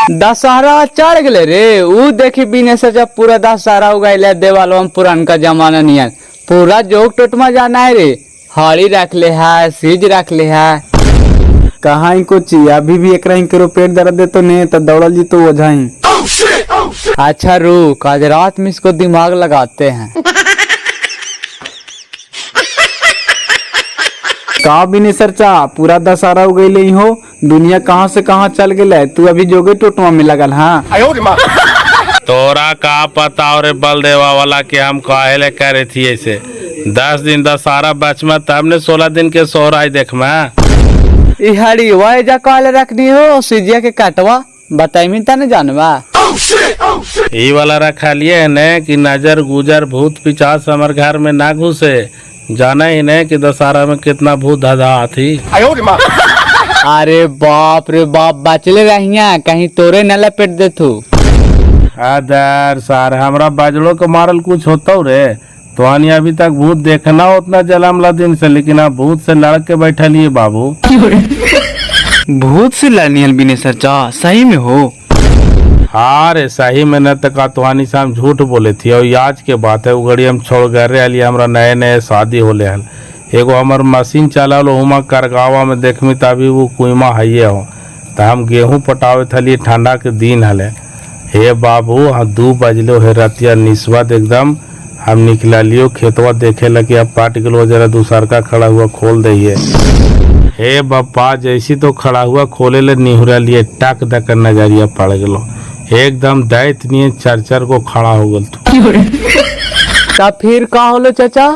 दशहरा चढ़ गए रे। ऊ देखी बिने से जब पूरा दशहरा उगाइले देवाल में पुरान का जमाना नियन पूरा जोक टोट में जाना है रे। हड़ी रख ले है, सीज रख ले है। कहाँ इनको चाहिए अभी भी एक करो पेट दर्द दे तो नहीं तो दौड़ल जी तो वजाई। अच्छा रुक, आज रात में इसको दिमाग लगाते हैं। का बिने सरचा पूरा दशहरा उगैले हो, दुनिया कहाँ से कहाँ चल गए, तू अभी जोगे टोटवा में लगल। हाँ तोरा का पता और बल देवा वाला के हम काहे करे थी ऐसे 10 दिन दशहरा बच में तब ने 16 दिन के सोहराई देख में हड़ी वह जा काले रखनी हो सीजिया के काटवा बताई तने जानवा। ई वाला रखा लिए है ने कि नजर गुजर भूत पिचास हमारे घर में ना घुसे। जाना ही नहीं कि दशहरा में कितना भूत धधा थी। अरे बाप रे बाप बचले रहिया कहीं तोरे न लपेट दे तू। अदर सार हमरा बाजलो को मारल कुछ होता रे तो अभी तक भूत देखना उतना जलमला दिन से, लेकिन अब भूत से लड़ के बैठा लिए बाबू। भूत से लड़नियल बिने सरचा सही में हो? हाँ रे सही में न तक तुहानी से हम झूठ बोले थी। और आज के बात है उगड़ी हम छोड़ गए रहे हमरा नए नए शादी होले हल। एगो हमार मशीन चला लो हुमा करगावा में देखमी तभी वो कुइमा है हो तो हम गेहूं पटावे थली ठंडा के दिन हले। हे बाबू 2 बजलो है रतिया निस्वत एकदम हम निकला लियो खेतवा देखे लगे अब पाट गलो जरा दूसर का खड़ा हुआ खोल दिए। हे बप्पा जैसी तो खड़ा हुआ खोले ले निहुरा लिए टक दक नजरिया पड़ गलो एकदम दैत नहीं चर को खड़ा हो गल तब फिर का होलो चाचा?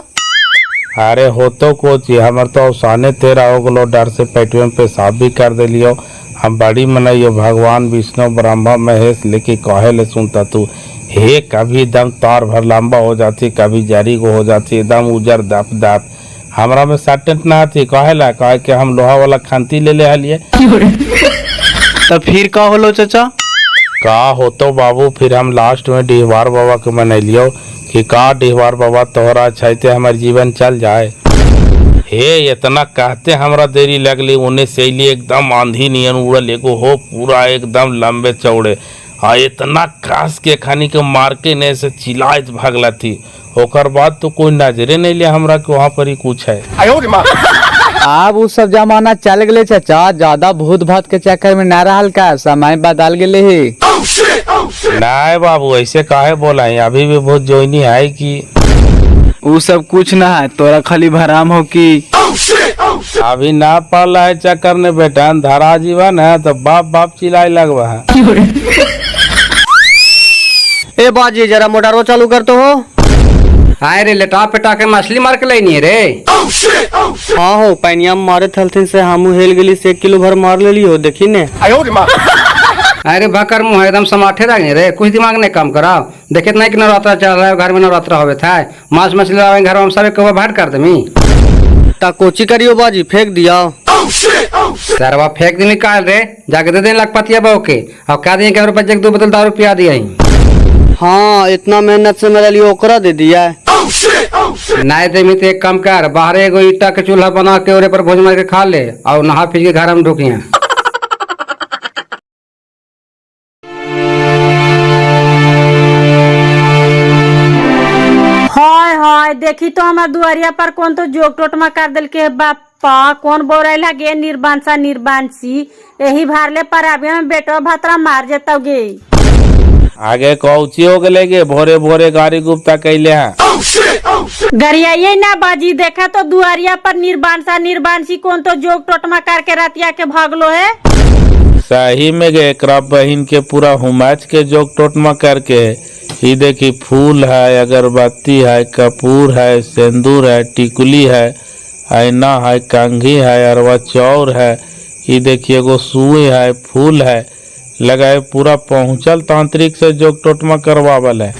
अरे हो तो कोची हमर तो अवसाने तेरा हो गलो डर से पेट में पेशाब भी कर दे लियो। हम बड़ी मनाइयो भगवान विष्णु ब्रह्मा महेश लेके कहे ले सुनता तू। हे कभी एकदम तार भर लंबा हो जाती कभी जरी को हो जाती एकदम उजर दप दप हमरा में सटेंट ना थी कहे कि हम लोहा वाला खंती ले हलिए। तब फिर का होलो चाचा? का हो तो बाबू फिर हम लास्ट में डिहवार बाबा के मनैलियो कि का डिहवार बाबा तोहरा चाहते हमारे जीवन चल जाए। हे इतना कहते हमरा देरी लगली उन्हें से लिए एकदम आंधी नियन उड़ल एगो हो पूरा एकदम लंबे चौड़े आ इतना कास के खानी के मार के ने से चिल्लाइत भागला थी। ओकर बाद तो कोई नजरे नहीं ले हमरा के वहाँ पर ही कुछ है। अब वो सब जमाना चल गए चाचा, ज्यादा भूत भात के चक्कर में न रहल का समय बदल गए है। नहीं बाबू ऐसे काहे बोला है अभी भी बहुत जोइनी है कि वो सब कुछ ना है तोरा खाली भराम हो कि अभी ना पड़ रहा है चक्कर ने बेटा धरा जीवन है तो बाप बाप चिल्लाए लगवा है। ए बाजी जरा मोटरो चालू कर तो हो। हाय रे लेटा पेटा के मछली मार के लेनी है रे। हाँ हो पैनिया मारे थलथिन से हमू हेल गली से 1 किलो भर मार ले लियो देखी ने। अरे भकर मुँह एकदम समाठे रहे रे कुछ दिमाग नहीं काम कराओ। देखे नहीं कि नवरात्रा चल रहा है घर में नवरात्रा होवे था मांस मछली लावे घर में सब कब भाट कर दमी ता कोची करियो बाजी फेंक दिया। सरवा फेंक दी निकाल रे जाके दे दे लखपतिया बहू के और क्या दिए 2 बोतल दारू पिया दिया। हाँ इतना मेहनत से मेरे लिए ओकरा दे दिया है। नहीं दे तो एक काम कर बाहर एगो ईटा के चूल्हा बना के ओरे पर भोज मार के खा ले और नहा पी के घर में ढुकिया। हाय हाय देखी तो हमारे दुआरिया पर कौन तो जोक टोटमा कर दिल के बापा कौन बोल रहा गे निर्बांसा निर्बांसी यही भारले पर अभी में बेटो भातरा मार जेता गे। आगे कौची हो गए गे भोरे भोरे गाड़ी गुप्ता कैले हैं। गरिया ना बाजी देखा तो दुआरिया पर निर्बांसा निर्बांसी कौन तो जोक टोटमा करके रातिया के भागलो है। सही में गे एकरा बहिन के पूरा हुमाच के जोक टोटमा करके ये देखी फूल है अगरबत्ती है कपूर है सिंदूर है टिकुली है आईना है कंघी है अरवा चौर है ये देखिए एगो सुई है फूल है लगाए पूरा पहुंचल तांत्रिक से जोक टोटमा करवावल है।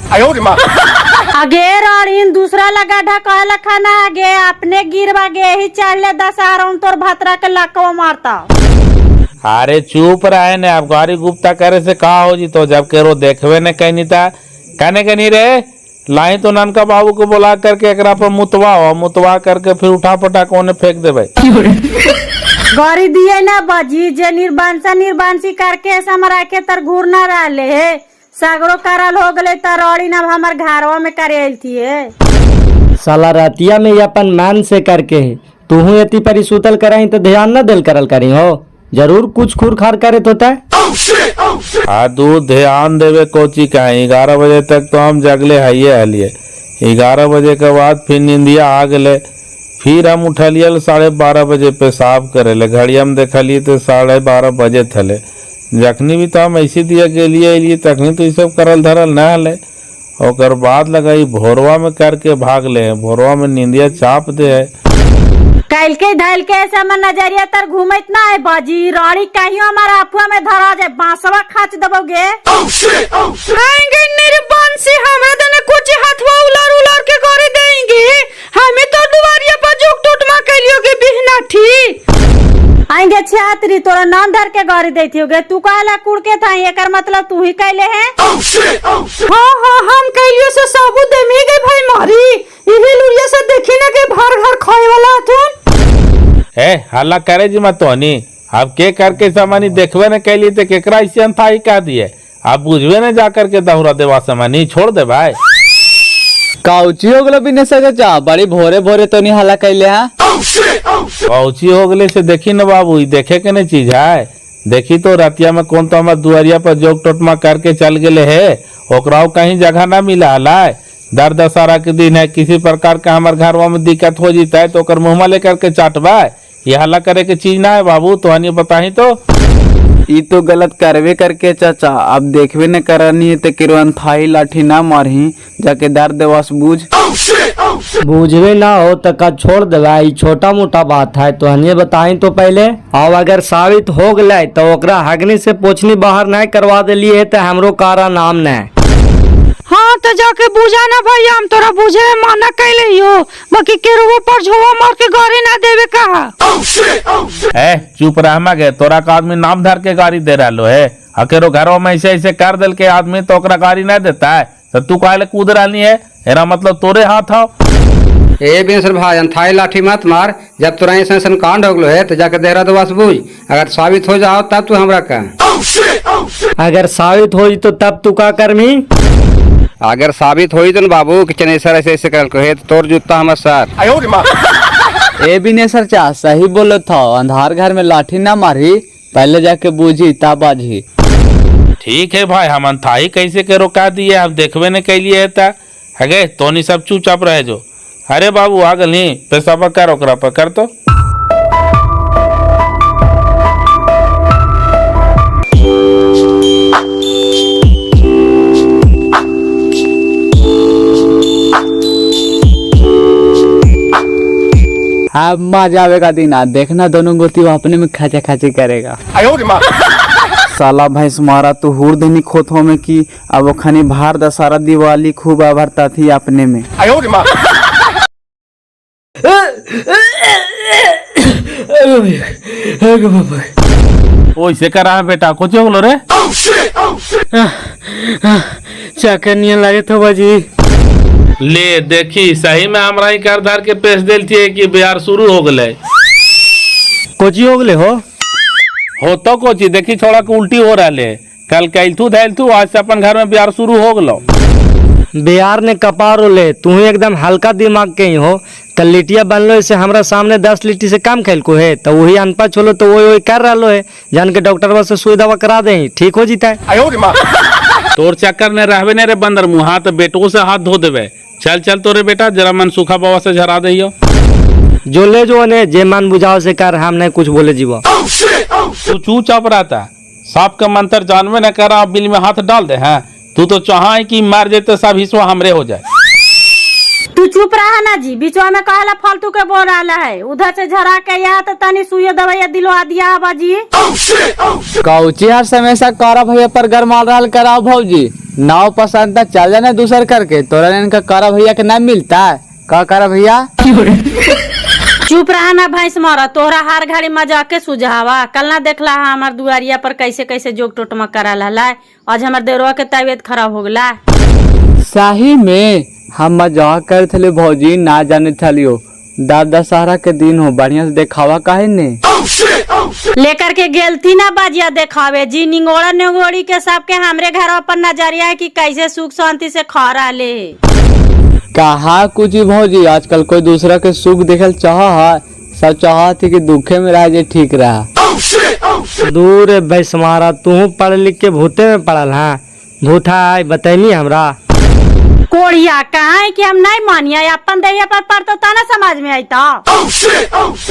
आगे रानीन दूसरा लगा ढका खाना आगे अपने गिरवा गे ही चल ले 10 तोर भातरा के लकवा मारता। अरे चुप रहे ने अब गाड़ी गुप्ता करे से कहा हो जी तो जब केरो देखवे ने कहनी था कहने के नहीं रे लाई तो ननका बाबू को बुला करके एकरा पर मुतवा करके फिर उठा पटा कोने फेंक दे भाई। गौरी दिए ना बाजी जे निर्बांसी करके ऐसा मरा के तर घूर ना रहे है सगरो करल हो गले तरौड़ी ना हमर घरवा में करे थी है। साला रातिया में ये अपन मान से करके है तू यति परी सुतल कराई तो ध्यान न दिल करल करी हो जरूर कुछ खूर खार करे होता है। तू ध्यान देवे कोची का 11 बजे तक तो हम जगले हलिए 11 बजे के बाद फिर नींदिया आ गले फिर हम उठलिए 12:30 बजे पेशाब करे ले घड़िया में देखलिए तो 12:30 बजे थले जखनी भी तो हम ऐसी दिया के लिए तखनी तो ये सब करल धरल न हले और बाद लगाई भोरवा में करके भाग ले भोरवा में नींदिया चाप दे है। कैल के धैल के ऐसा मन नजरिया तर घूमत ना है बाजी रानी कहियो हमारा अफुआ में धरा जाए बांसवा खाच दबोगे आएंगे निर्बांसी हमरा देने कुछ हाथवा उलार उलार के करे देंगे हमें तो दुआरिया पर जोक टोटमा कैलियोगे बिहना थी आएंगे छात्री तोरा नाम धर के गाड़ी देती होगे तू कहला कुड़ के था एकर मतलब तू ही कैले है। हाँ हम कैलियो से साबुत दे में गए भाई मारी इहे लुरिया से देखी ना के भर घर खाए वाला थून हल्ला करे जी मत तोनी अब के करके सामानी देखवे न कैली तो केकरा ऐसे था ही कह दिए आप बुझवे न जा करके दहुरा देवा सामानी छोड़ दे भाई काउची हो गलो बिने चाचा बड़ी भोरे भोरे तो नहीं हल्ला कैले हैं। काउची हो गले से देखी न बाबू देखे के न चीज है देखी तो रातिया में कौन तो हमार दुआरिया पर जोक टोटमा करके चल गए है ओकरा कहीं जगह ना मिला हलाय दर दशहरा के दिन है किसी प्रकार का हमारे घरवा में दिक्कत हो जीता है तो ओकर मुँह लेकर के चाटबा ये हल्ला करे के चीज ना है बाबू तो हनी बताही तो ई तो गलत करवे करके चाचा अब देखवे न करनी है तो किरवन थाई लाठी ना मारही जाके दर देवास बूझ बूझवे ना हो तो का छोड़ देवा ई छोटा मोटा बात है तो हनिए बताई तो पहले और अगर साबित हो गए तो ओकरा हगनी से पोछनी बाहर नहीं करवा दिली है तो हमरो कारा नाम न हाँ तो जाके बुझा ना भाई हम तोरा बुझे माना कैले हो बाकी केरो पर झोवा मार के गाड़ी ना देवे कहा चुप रहमा गए तोरा का आदमी नाम धर के गाड़ी दे रहा है अकेरो घरों में ऐसे ऐसे कर दिल के आदमी तो ओकरा गाड़ी नहीं देता है तो तू काहे कूद रही है एरा मतलब तोरे हाथ हो ए बेसर भाई थाई लाठी मत मार जब तोरा ऐसा कांड हो गलो है तो जाके देहरा दो बस बुझ अगर साबित हो जाओ तब तू हमरा का अगर साबित हो तो तब तू का करमी अगर साबित हो तो बाबू कि चनेसर ऐसे ऐसे कर है तो तोर जूता हमर सर ए बिने चाचा सही बोलो था अंधार घर में लाठी ना मारी पहले जाके बूझी तब बाजी। ठीक है भाई हम थाई कैसे के रोका दिए अब देखवे न कैलिए है तोनी सब चुपचाप रहे जो अरे बाबू आ गल पेशाब कर ओकरा पर कर तो हाँ मजा आवेगा दिन देखना दोनों गोती अपने में खाचा खाची करेगा। साला भैंस मारा तो हुर देनी खोथों में की अब वो खनी भार दशहरा दिवाली खूब आभरता थी अपने में। ओइसे करा है बेटा कुछ हो गलो रे चक्कर नहीं लगे तो बाजी ले देखी सही में हमरा ही कर धर के पेश देलती है कि बिहार शुरू हो गए कोची हो गले हो तो कोची देखी थोड़ा के उल्टी हो रहा है कल कैलथू धैलथू आज से अपन घर में बिहार शुरू हो गलो बिहार ने कपार ले तू ही एकदम हल्का दिमाग के ही हो कल लिटिया बनलो इसे हमरा सामने 10 लिट्टी से काम खेल को है तो वही अनपढ़ छोलो तो वही कर रहा है जान के डॉक्टर बस सुई दवा करा दे ठीक हो जीता है। तोर चक्कर ने रहबे ने रे बंदर मुहा तो बेटो से हाथ धो देवे चल चल तोरे बेटा जरा मन सूखा बाबा से झरा दइयो जो ले जो ने जे मन बुझाओ से कर हम नहीं कुछ बोले जीवा तू चुपचाप रहता सांप का मंत्र जानवे न करा बिल में हाथ डाल दे हैं तू तो चाहा है कि मार जाते सब हिस्सा हमरे हो जाए। तू चुप रहा ना जी बीचवा में कहला फालतू के बोल रहा है उधर से झरा के यहाँ तो तनी सुई दवाई दिलवा दिया बाजी कौची हर समय से करा भैया पर घर मार रहा कराओ भौजी नाव पसंद था चल जाना दूसर करके तोरा इनका करा भैया के नाम मिलता है का करा भैया चुप रहा ना भैंस मारा तोहरा हर घड़ी मजाक के सुझावा कल ना देखला हमार दुआरिया पर कैसे कैसे जोक टोटमा करा ला आज हमार देवरवा के तबीयत खराब हो गला सही में हम मजाक कर थे भौजी ना जाने थलियो दशहरा के दिन हो बढ़िया से देखावा काहे ने लेकर के गेल थी ना बाजिया देखावे जी निगोड़ा निगोड़ी के सबके हमरे घर पर नजरिया है कि कैसे सुख शांति से खा रहे। कहा कुछ भौजी आजकल कोई दूसरा के सुख देखल चाह सब चाह थी कि दुखे में रह जे ठीक रहा। दूर है भाई समारा, तू पढ़ लिख के भूते में पढ़ल है। भूता है बतैनी हमरा कोढ़िया कहा है कि हम नहीं मानिए अपन दैया पर पड़ता था ना समाज में आईता।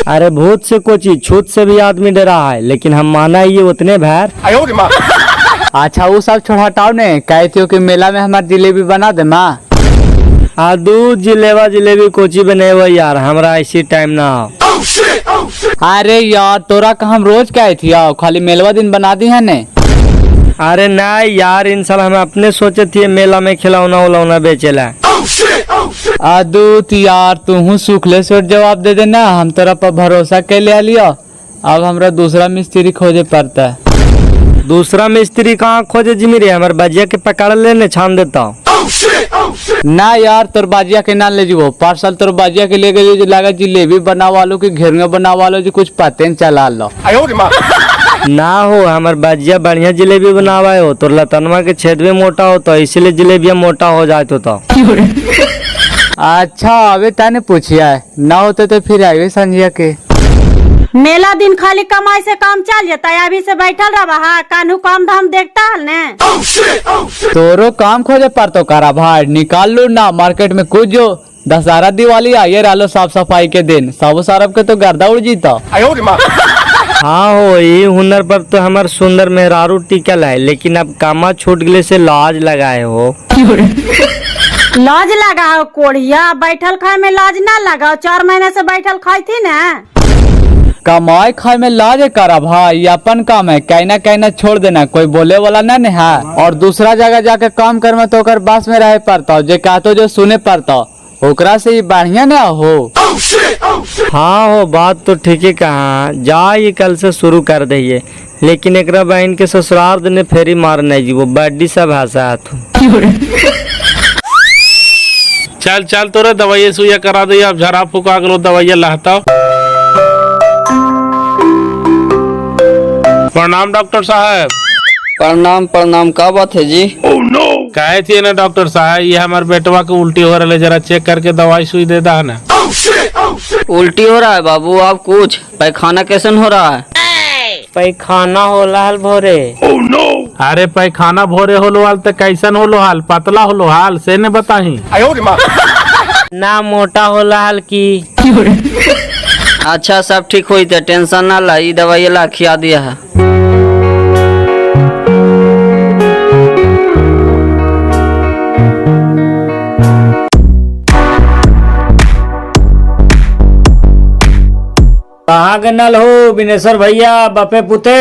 अरे भूत से कोची छूत से भी आदमी डरा है, लेकिन हम माना ये उतने भैर। अच्छा वो सब छोड़ हटाओ ने, कहती हो कि मेला में हमार जिलेबी बना दे माँ। दूध जिलेबी कोची बने हुआ यार, हमरा इसी टाइम ना हो। अरे यार तोरा का हम रोज कहे थी आओ, खाली मेलवा दिन बना दी है ने। अरे नहीं यार, इन साल हम अपने सोचे थे मेला में खिलौना उलौना बेचेला। आदूत यार तू सुखले से जवाब दे देना, हम तोरा पर भरोसा के ले लियो। अब हमरा दूसरा मिस्त्री खोजे पड़ता है। दूसरा मिस्त्री कहाँ खोजे जिमिरे, हमारे बजिया के पकड़ लेने छान देता हूँ। ना यार तोर बाजिया के ना ले जीवो, पार्सल तोर बाजिया के ले गए लगा जिलेबी बना वालो की घेरंगा बना वालो जी कुछ पते चला लो। ना हो हमार बाजिया बढ़िया जिलेबी बनावा हो, तो लतनवा के छेद में मोटा हो तो इसीलिए जिलेबिया मोटा हो जाते तो। अच्छा अबे ताने पूछिया है, ना होते तो फिर आइए संजिया के। मेला दिन खाली कमाई से काम चल जाता है, अभी से बैठल रहा कानू काम धाम देखता है ने। तोरो काम खोजे पर तो करा भाई, निकाल लो ना मार्केट में कुछ जो दशहरा दिवाली आइए रहा साफ सफाई के दिन, सब सारब के तो गर्दा उड़ जीता। हाँ हो ये हुनर पर तो हमार सुंदर मेहरारू टिकल है, लेकिन अब कामा छूट गले से लाज लगाए हो। लाज लगाओ कोढ़िया, बैठल खाए में लाज ना लगाओ, 4 महीने से बैठल खाई थी ना। कमाई खाए में लाज करा भाई, ये अपन काम है, कहना छोड़ देना, कोई बोले वाला ना है। और दूसरा जगह जाके काम कर में तो कर बास में रहे पड़ता, जो कहतो जो सुने पड़ता ओकरा से ही बढ़िया ना हो। हाँ हो बात तो ठीक ही कहा, जा ये कल से शुरू कर दइए, लेकिन एक बहन के ससुराल ने फेरी मार नहीं जी, वो बड्डी सब भाषा तू। चल चल तोरे दवाई सुइया करा दे, अब झरा फूका गलो दवाइया लहता। प्रणाम डॉक्टर साहब। प्रणाम का बात है जी? कहे थी ना डॉक्टर साहब, ये हमारे बेटवा को उल्टी हो रहा है, जरा चेक करके दवाई सुई दे दा ना। उल्टी हो रहा है बाबू? आप कुछ पैखाना कैसन हो रहा है? पैखाना होला हाल भोरे। अरे पैखाना भोरे होलो हाल तो कैसन होलो हाल, पतला होलो हाल से ने बताही। ना मोटा होला हाल की। अच्छा सब ठीक हुई थे, टेंशन ना ला, ये दवाई ला खिया दिया है। कहाँ गनल हो बिनेश्वर भैया बापे पुते?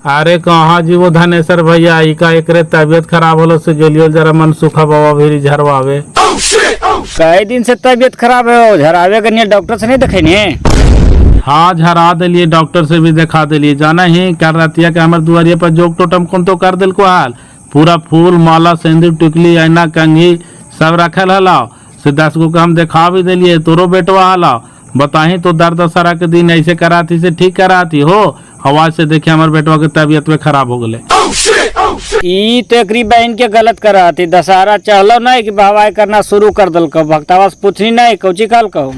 अरे कहाँ जी वो धनेश्वर भैया, इका एकरे तबियत खराब होलो से जोलियो जरा मन सुखा बाबा भी झरवावे। कई दिन से तबियत खराब है, हो झरावे गनिया डॉक्टर से नहीं दिखेने? हाँ झरा दिलिए, डॉक्टर से भी दिखा दिलिए। जाना ही कर रतिया के हमारे दुआरिया पर जोक टोटम कौन तो कर दिल को हाल, पूरा फूल माला सिंदूर टिकली ऐना कंघी सब रखल हलाओ से 10 गो का हम दिखा भी दिलिए। तोरो बेटवा हलाओ बताही तो दर्द दशहरा के दिन ऐसे कराती से ठीक कराती हो, आवाज से देखिए हमारे बेटवा के तबियत में खराब हो गले। ई तो एकरी बहन के गलत कराती, दशहरा चहलो नहीं कि बहवाई करना शुरू कर दल को, भक्तावा से पूछनी नहीं कौची काल कहो।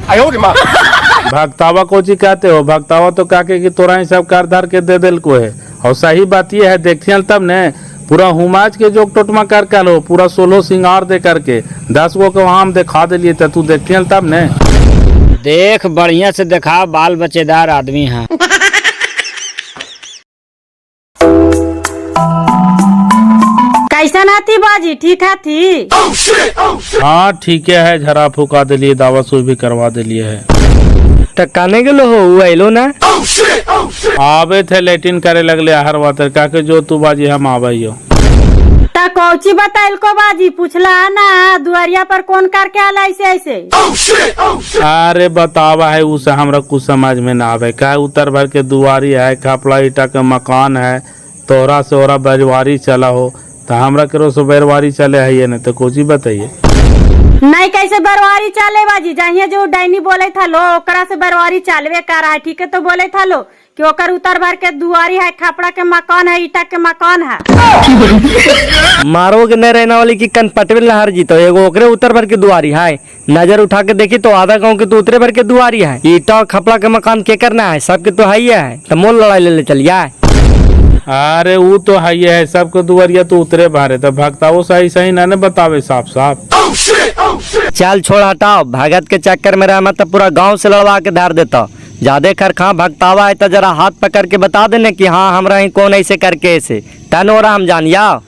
भक्तावा कोची कहते हो, भक्तावा तो काके की तोरा ही सब कर धर के दे दिल को है। और सही बात ये है देखिए तब ने पूरा हुमाज के जोक टोटमा कर कर लो, पूरा 16 सिंगार दे करके 10 गो के वहां हम दिखा दिलिए, तू देखिए तब ने। देख बढ़िया से देखा, बाल बच्चेदार आदमी है। कैसा ना थी बाजी, ठीक है थी? हाँ ठीक है, झरा फूका दिलिए, दावा सुई भी करवा दिलिए है। टकाने गेलो हो वो आइलो ना? आवे थे लेटिन करे लगले हर वातर काके जो तू बाजी हम आवाइयो। ता कौची बताइल को बाजी, पूछला ना दुआरिया पर कौन करके आला ऐसे? अरे बतावा है उसे हमरा कुछ समझ में ना आवे, का उतर भर के दुआरी है, कपड़ा ईटा के मकान है, तोरा से ओरा बैरवारी चला हो, तो हमरा करो सो बैरवारी चले है ये न, तो कोची बताइए। नहीं कैसे बरवारी चाले बाजी, जाहिए जो डाइनी बोले था लो ओकरा से बरवारी चालवे कर रहा है, ठीक है तो बोले था लो कि ओकर उतर भर के दुआरी है, खपड़ा के मकान है, ईटा के मकान है। मारो के न रहने वाली की कन पटवेल नहर जीतो, एगो ओकरे उत्तर भर के दुआरी है। नजर उठा के देखी तो आधा गांव के तो उतरे भर के दुआरी है। ईटा और खपड़ा के मकान के करना है, सबके तो है ही है। तो मोल लड़ाई ले चलिए। अरे वो तो है सबको दुआरिया तो उतरे बाहर तो भगता वो सही सही ना ने बतावे साफ साफ। चल छोड़ हटाओ, भगत के चक्कर में रह तो पूरा गांव से लड़वा के धार देता। ज्यादा खरखा भगतावा है तो जरा हाथ पकड़ के बता देने कि हाँ हमरा ही कौन ऐसे करके ऐसे तन हो रहा हम जानिया।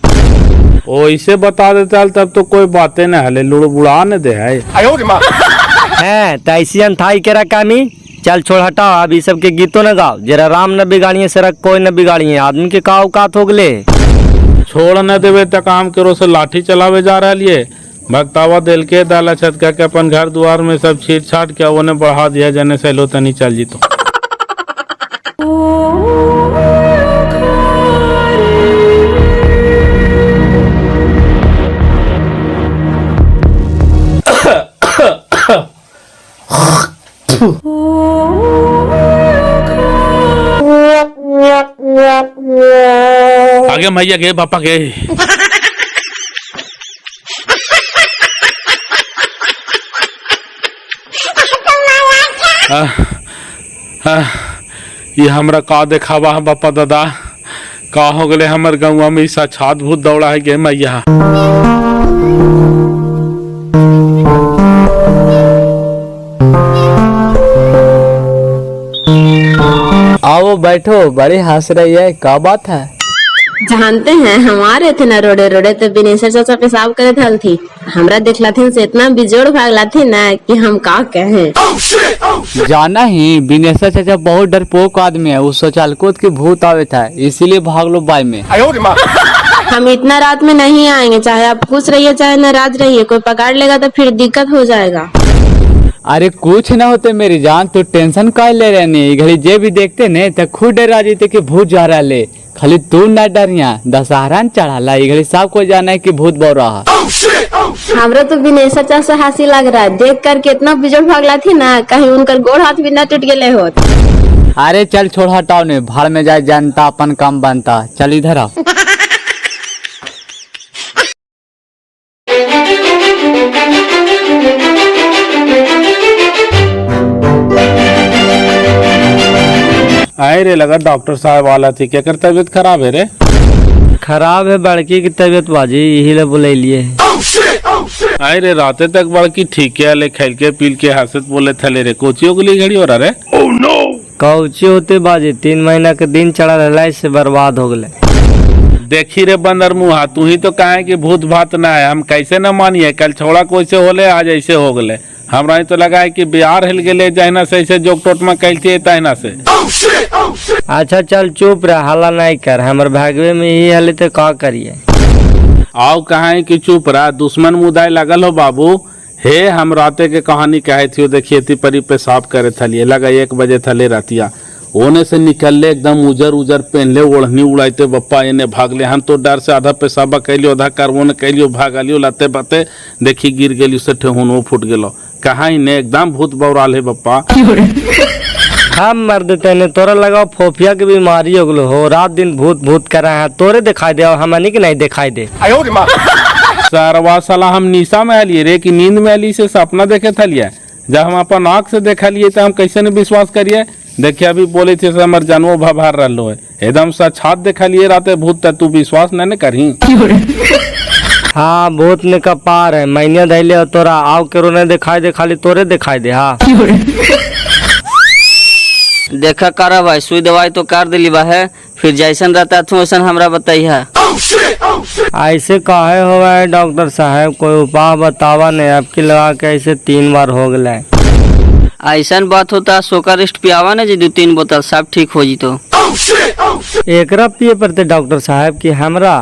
ओ इसे बता देता तब तो कोई बातें न हले लुड़बुड़ा न दे है। है तो ऐसी अनथाई के रकामी। चल छोड़ हटाओ, अब ये सब के गीतों न गाओ। जरा राम न बिगाड़िए सड़क कोई न बिगाड़िए, आदमी के का औकात हो गले। छोड़ न देवे तक काम करो से लाठी चलावे जा रहा लिए। भक्तावा दिल के दाला छत के अपन घर द्वार में सब छीट छाट के वो बढ़ा दिया जाने से लो तनी चल जी तो। आगे मैया गए पापा गए। ये हमरा का देखावा है बापा दादा, का हो गले हमर गाँव में ऐसा छात भूत दौड़ा है गे मैया। आओ बैठो, बड़ी हंस रही है, क्या बात है? जानते हैं हमारे थे ना रोडे रोडे तो बिनेश्वर चाचा पेशाब करे थल थी, हमरा देखला थी से इतना बिजोड़ भागला थी ना कि हम का कहें। जाना ही बिनेश्वर चाचा बहुत डरपोक आदमी है, उस शौचालकोत के भूत आवे था इसीलिए भाग लो बाई में। हम इतना रात में नहीं आएंगे, चाहे आप खुश रहिए चाहे नाराज रहिए, कोई पकड़ लेगा तो फिर दिक्कत हो जाएगा। अरे कुछ ना होते मेरी जान, तो टेंशन का ले रहने घड़ी जे भी देखते ने तो खुद डरा जीते कि भूत जा रहा ले। खाली तू न डरिया, दशहरा चढ़ाला घड़ी सब को जाना है कि भूत बोल रहा। हमरा तो बिनेश्वर चाचा से हंसी लग रहा है, देख कर कितना बिजोड़ भागला थी ना, कहीं उनकर गोड़ हाथ भी न टूट गए होत। अरे चल छोड़ हटाओ ने, भाड़ में जाए जानता अपन काम बनता। चल इधर आओ। आए रे लगा डॉक्टर साहब वाला थी, क्या कर तबीयत खराब है रे? खराब है बड़की की तबीयत बाजी, यही ले बुले लिए। आए रे राते तक बड़की ठीक है ले, खेल के पील के हंसत बोले थले रे, कोचियों के लिए घड़ी हो रहा रे। कौची होते बाजी, 3 महीना के दिन चढ़ा रहा, इससे बर्बाद हो गए। देखी रे बंदर मुहा, तू ही तो कहे कि भूत भात ना है, हम कैसे न मानिए। कल छोड़ा कोई से होले, आज ऐसे हो गले। हमरा ही तो लगा है कि बिहार हिल गए जहना से ऐसे जोक टोट में कैलती तहना से। अच्छा चल चुप रह, हल्ला नहीं कर, हमारे भागवे में यही हले तो का करिए। आओ कहा कि चुप रहा, दुश्मन मुदाय लगल हो बाबू। हे हम राते के कहानी कहे थी, देखिए थी परी पेशाब करे थलिए, लगा 1 बजे थले रातिया ओने से निकलले एकदम उजर उजर पहनले, ओढ़नी उड़ाते बप्पा एने भागले। हम तो डर से आधा पेशाबा कैलियो, आधा कार्बोन कैलियो, भागलियो लाते बाते देखी गिर गेलियो से ठेहुनो फूट गेलो। कहा ने एकदम भूत बौराल है बप्पा। हम मर देते ने, तोरा लगाओ फोफिया की बीमारी हो गलो हो, रात दिन भूत भूत कर रहा है, तोरे दिखाई दे और हमनी के नहीं दिखाई दे। सरवा साला हम निशा में आलिए रे कि नींद में आली से सपना देखे थलिए। जब हम अपन आँख से देखा लिए तो हम कैसे न विश्वास करिए। देखिए अभी बोले थे हमर जानवो भभार रहो है, एकदम साक्षात देखा लिए राते भूत, तू विश्वास न करी। हाँ भूत ने कपार है, मैंने धैले और तोरा आओ करो नहीं दिखाई दे, खाली तोरे दिखाई दे। हाँ देखा करा भाई, सुई दवाई तो कर दिली बा है, फिर जैसन रहता तू वैसन हमरा बताइए। ऐसे काहे हुआ है डॉक्टर साहब, कोई उपाय बतावा नहीं, आपकी लगा के ऐसे 3 बार हो गए। ऐसा बात होता सोकारिस्ट पियावा ने जी 2-3 बोतल सब ठीक हो जी। तो एकरा पिए पड़ते डॉक्टर साहब की हमरा।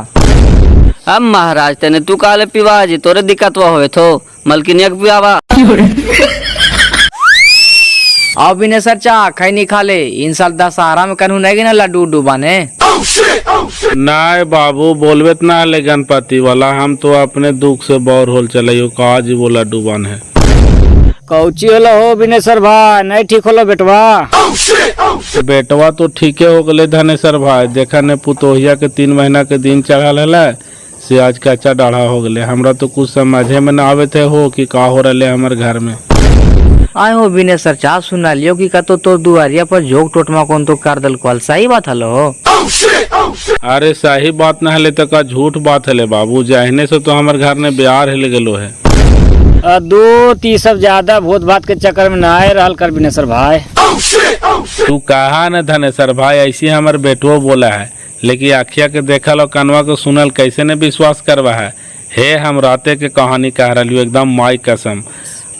अब महाराज तेने तू काले पिवा जी, तोरे दिक्कत हुआ होए थो मलकिनिया के पियावा। आओ बिनेश्वर चा खैनी खा ले, इन साल दशहरा में कन्हू नहीं ना लड्डू उड्डू बने। नाय बाबू बोलबे त ना ले गणपति वाला, हम तो अपने दुख से बौर होल चले का जी वो लड्डू बन है। कौची होला हो बिनेश्वर भाई, नहीं ठीक होला बेटवा? बेटवा तो ठीके हो गले धनेश्वर भाई, देखा ने पुतोहिया के 3 महीना के दिन चढ़ल है से आज कच्चा डाढ़ा हो गले। हमरा तो कुछ समझे में ना आवे थे हो कि का हो रहे हमारे घर में। आए हो बिनेश्वर चा सुना लियो कि का तो दुआरिया पर जोक टोटमा कौन तो कर दल कल, सही बात हलो हो? अरे सही बात न हले तो का झूठ बात हले बाबू, जहने से तो हमारे घर में ब्याह हिल गलो है। दो ती सब ज्यादा भूत बात के चक्कर में ना आए रहल कर बिनेश्वर भाई। तू कहा न धनेश्वर भाई, ऐसी हमारे बेटुओ बोला है, लेकिन आखिया के देखल और कनवा को सुनल कैसे ने विश्वास करवा है। हे हम राते के कहानी कह रही एकदम माई कसम।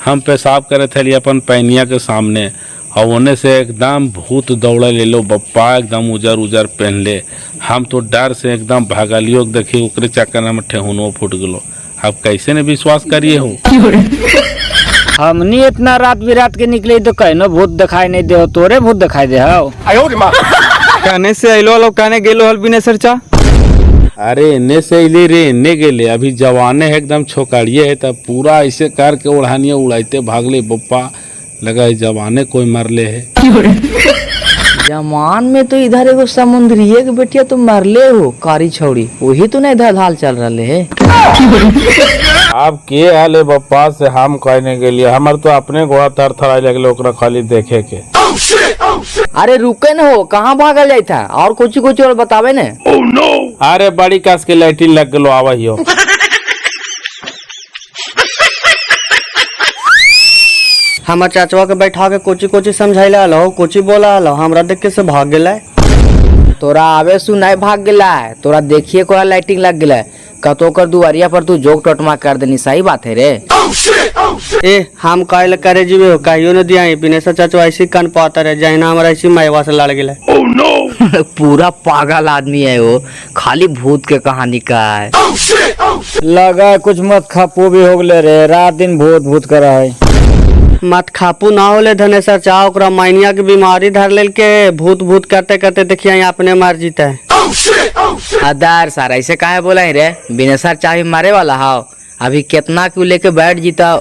हम पेशाब करे थे अपन पैनिया के सामने और उन्हें से एकदम भूत दौड़े ले लो बप्पा, एकदम उजर उजर पहन ले। हम तो डर से एकदम भागलियो, देखी ओकरे चक्कर में ठेहुनो फूट गलो। अब कैसे ने विश्वास करिए हो? हमनी इतना रात बिरात के निकले तो कहनो भूत दिखाई नहीं दे हो, तोरे भूत दिखाई दे हो। कहने से अलो लो कहने गेलो हल बिनेश्वर चा। अरे इन्ने से इले रे इन्ने गेले, अभी जवाने है एकदम छोकड़िए है, तब पूरा ऐसे करके उड़ानिया उड़ाते भागले बप्पा, लगा जवाने कोई मरले है। जमान में तो इधर एगो समुद्रीय के बेटिया तो मरले हो, कारी छौड़ी, वही तो नहीं इधर हाल चल रहे है। अब के आले बप्पा से हम कहने के लिए, हमार तो अपने घोड़ा थर थराई लगले ओकरा खाली देखे के। अरे रुके न हो, कहाँ भागल जाए था और कुछ और बतावे ने। अरे बड़ी कस के लाइटिंग लग गलो आवहियो। हमार चाचवा के बैठा के कोची समझाइला हलो, कोची बोला हलो, हमरा देख के से भाग गेला। तोरा आवे सु नहीं भाग गेला है, तोरा देखिए कोरा लाइटिंग लग गेला है, कतो कर दुआरिया पर तू जोक टोटमा कर देनी, सही बात है रे। ए हम काहे करे जीवे हो, कहियो न दिया बिनेश्वर चाचवा ऐसी कान पाता रहे, जहिना हमारा ऐसी मायवा से लड़ गेला। पूरा पागल आदमी है वो, खाली भूत के कहानी का है। लगा कुछ मत खापू भी हो गले रे, रात दिन भूत भूत कर रहा है। मत खापू ना होले धनेश्वर चा, ओकरा माइनिया की बीमारी धर लेल के भूत भूत करते करते देखिए अपने मर जीता है। अदार सर ऐसे काहे बोला है रे, बिनेश्वर चाहे मारे वाला हाव, अभी कितना क्यों लेके बैठ जीता।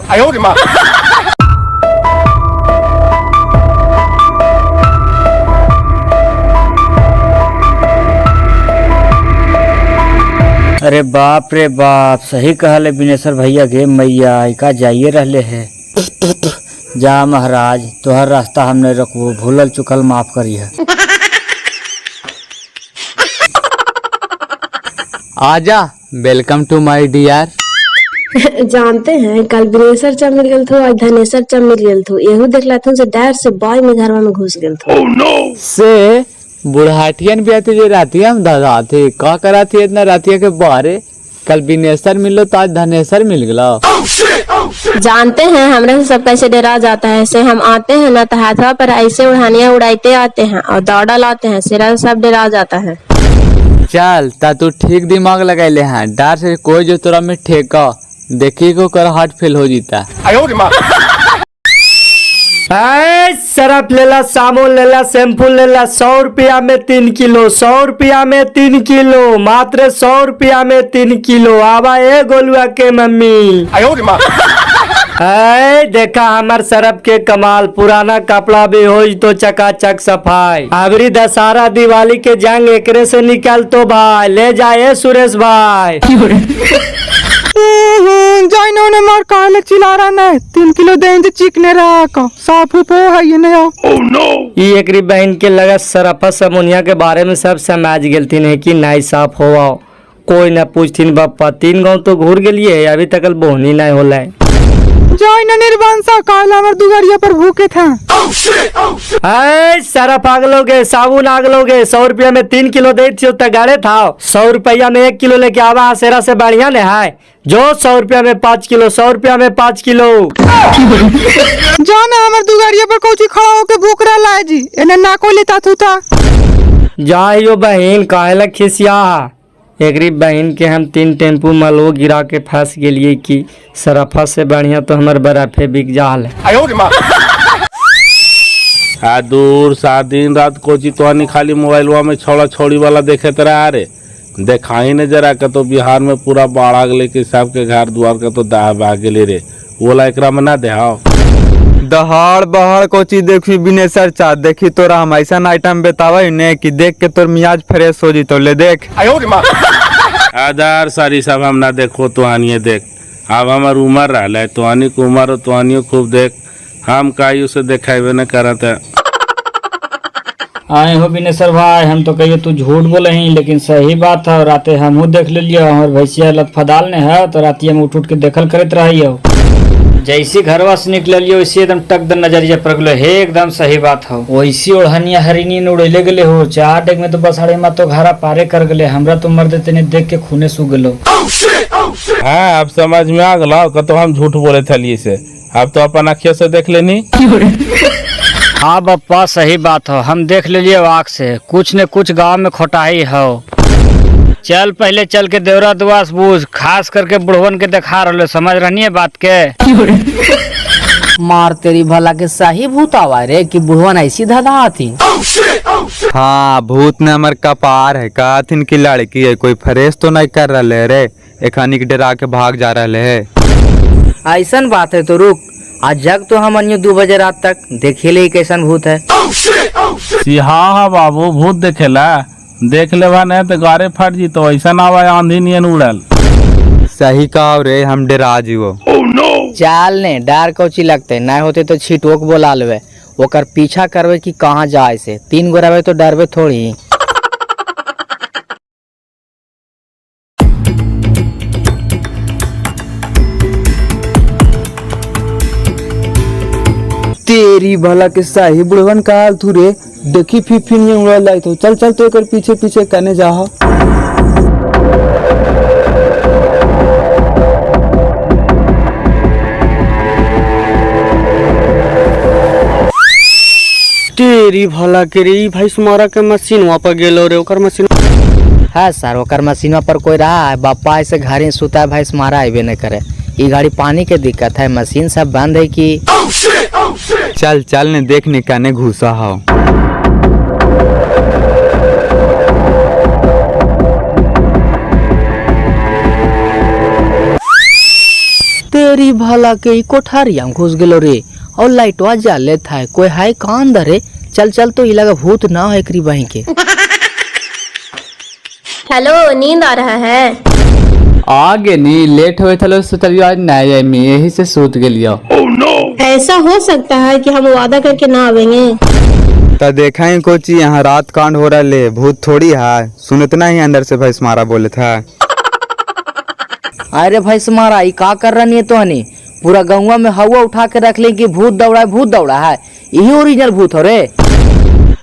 अरे बाप रे बाप, सही कहले बिनेश्वर भैया के मैया का जाइए रहले है। जा महाराज, तोहर रास्ता हमने रखबो, भूलल चुकल माफ करिए। आजा, वेलकम टू माय डियर। जानते हैं कल बिनेश्वर चा मिल गल थो, आज धनेश्वर चा मिल गल थो, एहू देखला थो से डर से बाय में घरवा में घुस गल थो। से बुढ़ाटियन भी आती जो रातिया में दादा थे, का करा थी इतना रातिया के बारे। कल बिनेश्वर मिलो तो आज धनेश्वर मिल गला। जानते हैं हमरे से सब कैसे डरा जाता है, ऐसे हम आते हैं ना तो हाथवा पर ऐसे उड़ानिया उड़ाते आते हैं और दौड़ा लाते हैं, सिरा सब डरा जाता है। चल ता तू ठीक दिमाग लगाइले हैं, डर से कोई जो तोरा में ठेका देखी को कर हार्ट फेल हो जीता। सरफ लेला, साबुन लेला, शैम्पू लेला, 100 रुपया में 3 किलो, 100 रुपया में 3 किलो, मात्र 100 रुपया में 3 किलो। आवा ए गोलुआ के मम्मी। देखा हमार सरफ के कमाल, पुराना कपड़ा भी हो तो चकाचक सफाई। अबरी दशहरा दिवाली के जंग एकरे से निकल तो भाई, ले जाए सुरेश भाई। जाइनो ने मार काले चिल्ला रहा है, 3 किलो दे इंच चिकने रहा का साफ हो है ये नया। ये एकरी बहन के लगा सरफा समुनिया के बारे में सब समझ गेलथिन है कि नहीं साफ होवा, कोई न पूछथिन बप्पा। 3 गांव तो घूर गेलिए, अभी तक बोहनी नहीं होला है। जाइनो निर्वंशा काल हमर दुगरिया पर भूखे था। सरफ आग लोगे, साबुन आग लोगे, 100 रुपया में 3 किलो दे तगाड़े था, 100 रुपया में 1 किलो लेके आवा, सेरा से बढ़िया ने है जो 100 रुपया में 5 किलो, 100 रुपया में 5 किलो। जाना हमर दुगरिया पर कोची खड़ा होके भूख रहा है जी, एने ना कोई लेता था। जाइयो बहन काहे खिसिया, एकरी बहन के हम 3 टेम्पू मलो गिरा के फंस गेलिए कि सरफा से बढ़िया तो हमार बर्फे बिक जाल आ दूर सा दिन रात कोची तो खाली मोबाइलवा में छोड़ा छोड़ी वाला देखे तरह रे, देखा ही न जरा का तो बिहार में पूरा बाढ़ आ गले कि सबके घर द्वार का तो दाह बह गेले रे, वो ला एकरा में ना देहाओ। दहाड़ बहाड़ को चीज देखी बिने सर चा देखी तोरा हम ऐसा आइटम बतावे ने कि देख के तोर मियाज फ्रेश हो जी तो ले देख। आधार सारी सब हम ना देखो तुहानिए देख। अब हमार उम्र रहा है तुहानी को उम्र तुहानियो खूब देख। हम काई उसे देखावे न करत है। आए हो बिनेसर भाई, हम तो कहिए तू झूठ बोले ही, लेकिन सही बात है। राते हमहू देख लियो हमार भैंसिया लथफदाल ने है तो रातिया में उठ के देखल करत रहियो। जैसी घरवा से निकलियो वैसे एकदम टकदन नजरिया पर गलो है। एकदम सही बात हो। वैसी ओढ़निया हरिनी ने उड़ेले गले हो। 4 डेग में तो बसाड़े में तो घरा पारे कर गले। हमरा तो मर देते ने देख के खूने सू गलो। हाँ अब समझ में आ गला तो हम झूठ बोले थलिए से। अब तो अपन अखियों से देख लेनी। हाँ बप्पा सही बात हो, हम देख लिए आँख से। कुछ न कुछ गांव में खोटाई हो। चल पहले चल के देवरा दुआस बूझ, खास करके बुढ़वन के देखा रहे। समझ रही है बात के? मार तेरी भला के सही भूत आवा रे कि बुढ़वन ऐसी धधा थी। हाँ भूत ने हमार कपार है कहथिन की लड़की है, कोई फ्रेश तो नहीं कर रहे रे। एखानी के डरा के भाग जा रहे है। ऐसन बात है तो रुक, आज जग तो हम 2 बजे रात तक देखे ले कैसन भूत है। हाँ बाबू भूत देखेला देख लेवा नहीं तो गारे फट जी तो ऐसा आवाज आंधी नियन उड़ल। सही कहा रे, हम डरा जीवो। चाल ने डर कोची लगते नहीं होते तो छिटोक बोला लेवे, ओकर पीछा करवे कि कहाँ जाए से। 3 गो रहे तो डरवे थोड़ी। तेरी भला के सही बुढ़वन कहा तू रे। देखी फिर ये उड़ा लाई तो चल चल तो एकर पीछे पीछे कने जा। तेरी भला के रे भाई सुमारा के मशीन वहाँ पर गेलो रे। ओकर मशीन है सर, ओकर मशीनवा पर कोई रहा है। बापा ऐसे घर सुता है भाई मारा आबे नहीं करे। ये गाड़ी पानी के दिक्कत है, मशीन सब बंद है कि। चल चल ने देखने कने घुसा हो। तेरी भला के कोठारिया घुस गेलो रे और लाइटवा जाले था। कोई है कहाँ अंदर है? चल चल तो ये लगा भूत ना है करी बही के। हेलो, नींद आ रहा है? आगे नहीं लेट हुए थे सोचलियो आज नहीं आई मी, यही से सूत गेलियो। ऐसा हो सकता है कि हम वादा करके ना आवेंगे। तो देखा ही कोची यहाँ रात कांड हो रहा ले। भूत थोड़ी है, सुनत नहीं अंदर से भैंस मारा बोले था। अरे भाई मारा ये का कर रही है तो हनी? पूरा गौवा में हवा उठा के रख ले कि भूत दौड़ा है। यही ओरिजिनल भूत हो रे।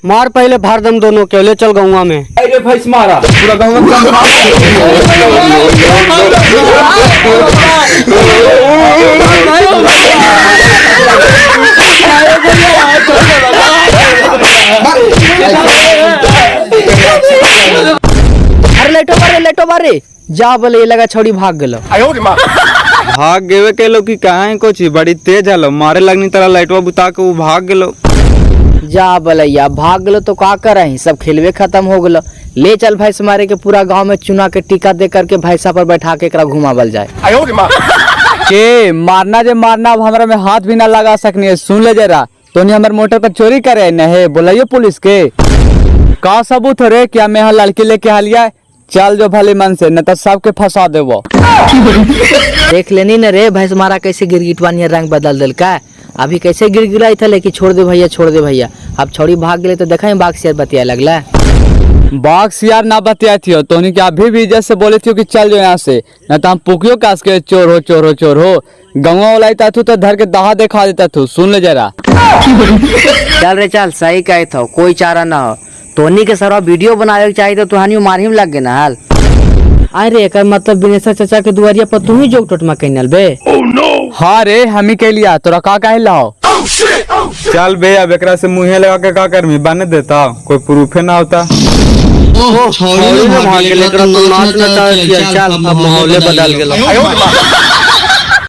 मार पहले भारदम दोनों के ले चल गौवा में। अरे भैंस मारा पूरा अरे लेटो मारे जा बोले। ये लगा छोड़ी भाग गेलो। भाग गेवे के लो कि कहाँ कोची बड़ी तेज हलो। मारे लगनी तरह लाइटवा बुता के वो भाग गेलो। जा बोलैया भाग गेलो तो का कर सब खेलवे खत्म हो गेलो। ले चल भैंस मारे के पूरा गांव में चुना के टीका दे करके भैंसा पर बैठा के एकरा घुमावल जाए। के मारना जे मारना अब हमरा में हाथ भी ना लगा सकनी है। सुन ले जरा, तो नहीं हमारे मोटर पर चोरी करे नहीं बोलाइयो पुलिस के। का सबूत हो रे क्या मैं यहाँ लड़की लेके हालिया? चल जो भले मन से न तो सबके फंसा देवो। देख लेनी न रे भैंस मारा कैसे गिरगिटवा नियर रंग बदल दिल का। अभी कैसे गिरगिराई था लेकिन छोड़ दे भैया। अब छोड़ी भाग गए तो देखा बाघ से बतिया लगला। बाघ सियार ना बतिया थी तो क्या अभी भी जैसे बोले थी कि चल जो यहाँ से न तो हम पुकियो कास के चोर हो। गंगा वाला तू तो धर के दहा दिखा देता तू। सुन ले जरा। चल रे चल, सही कहे था कोई चारा ना हो। टोनी के सरवा वीडियो बनावे चाहिए तो तुहानी मारी में लग गए ना हाल। अरे एक मतलब बिनेश्वर चाचा के दुआरिया पर तू ही जोक टोटमा कहनल बे। हाँ रे हम ही कह लिया तोरा का कहे लाओ। चल बे अब एकरा से मुँहे लगा के का कर बने देता, कोई प्रूफे ना होता। छोड़ी भाग गेले, एकरा तो नाच नचा चल अब माहौल बदल गेलो।